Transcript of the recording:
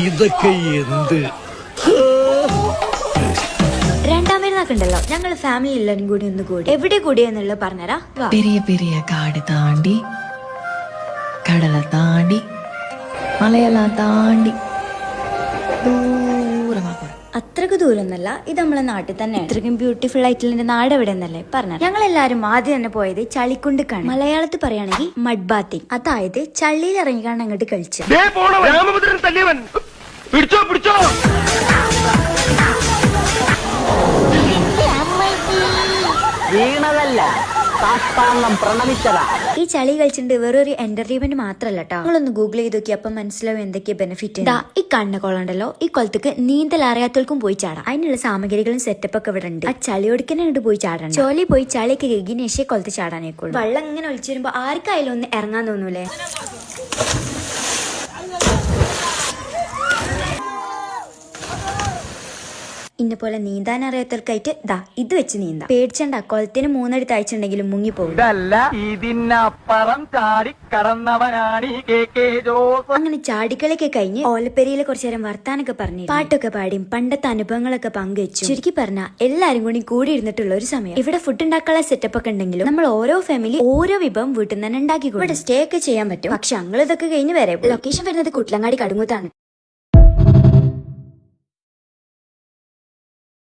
ഇതൊക്കെ എന്ത് രണ്ടാം പെരുന്നാക്കുണ്ടല്ലോ ഞങ്ങൾ ഫാമിലി എല്ലാരും കൂടി ഒന്ന് കൂടി എവിടെ കൂടിയെന്നുള്ളത് പറഞ്ഞരാ. பெரிய பெரிய காடு தாண்டி கடலை தாண்டி மலையெல்லாம் தாண்டி ദൂരമാ പോണം. അത്രക്ക് ദൂരമൊന്നല്ല, ഇത് നമ്മളെ നാട്ടിൽ തന്നെ. ഇത്രക്കും ബ്യൂട്ടിഫുൾ ആയിട്ടുള്ള നാട് എവിടെ എന്നല്ലേ പറഞ്ഞത്. ഞങ്ങൾ എല്ലാരും ആദ്യം തന്നെ പോയത് ചളിക്കുണ്ടിക്കാണ്. മലയാളത്തിൽ പറയുകയാണെങ്കിൽ മഡ് ബാത്തിങ്, അതായത് ചള്ളിയിൽ ഇറങ്ങിക്കാണ് അങ്ങോട്ട് കളിച്ചത്. വീണതല്ല, സാഷ്ടാംഗം പ്രണമിച്ചതാ. ഈ ചളി കളിച്ചിട്ട് വേറൊരു എന്റർടൈൻമെന്റ് മാത്രല്ല കേട്ടോ. നമ്മളൊന്ന് ഗൂഗിൾ ചെയ്ത് നോക്കി അപ്പൊ മനസ്സിലാവും എന്തൊക്കെയാ ബെനിഫിറ്റ്. ഈ കണ്ണ കുളമുണ്ടല്ലോ, ഈ കുളത്തേക്ക് നീന്തൽ അറിയാത്തവർക്കും പോയി ചാടാം. അതിനുള്ള സാമഗ്രികളും സെറ്റപ്പ് ഒക്കെ ഇവിടെ ഉണ്ട്. ആ ചളിയോടിക്കന്നെ അങ്ങോട്ട് പോയി ചാടണം. ചോലി പോയി ചളിയൊക്കെ കെകിനേശേ കുളത്ത് ചാടാനേക്കുള്ളൂ. വെള്ളം ഇങ്ങനെ ഒളിച്ചു വരുമ്പോ ആർക്കായാലും ഒന്ന് ഇറങ്ങാൻ തോന്നൂലേ. ഇന്ന പോലെ നീന്താൻ അറിയാത്തവർക്കായിട്ട് ദാ ഇത് വെച്ച് നീന്താം. പേടിച്ചണ്ട, കൊളത്തിന് 3 അടി താഴ്ചയുണ്ടെങ്കിലും മുങ്ങിപ്പോകും. ഇതിനപ്പുറം ചാടി കടന്നവനാണ് അങ്ങനെ ചാടിക്കളിയൊക്കെ കഴിഞ്ഞ് ഓലപ്പെരിയിലെ കുറച്ചു നേരം വർത്താനൊക്കെ പറഞ്ഞു പാട്ടൊക്കെ പാടിയും പണ്ടത്തെ അനുഭവങ്ങളൊക്കെ പങ്കുവെച്ചു. ചുരുക്കി പറഞ്ഞ എല്ലാരും കൂടി ഇരുന്നിട്ടുള്ള ഒരു സമയം. ഇവിടെ ഫുഡ് ഉണ്ടാക്കാനുള്ള സെറ്റപ്പ് ഒക്കെ ഉണ്ടെങ്കിലും നമ്മൾ ഓരോ ഫാമിലി ഓരോ വിഭവം വീട്ടിൽ നിന്ന് തന്നെ ഉണ്ടാക്കി ഇവിടെ സ്റ്റേ ഒക്കെ ചെയ്യാൻ പറ്റും. പക്ഷെ ഞങ്ങൾ ഇതൊക്കെ കഴിഞ്ഞ് വരെ ലൊക്കേഷൻ വരുന്നത് കുട്ടലങ്ങാടി കടുങ്ങൂത്താണ്.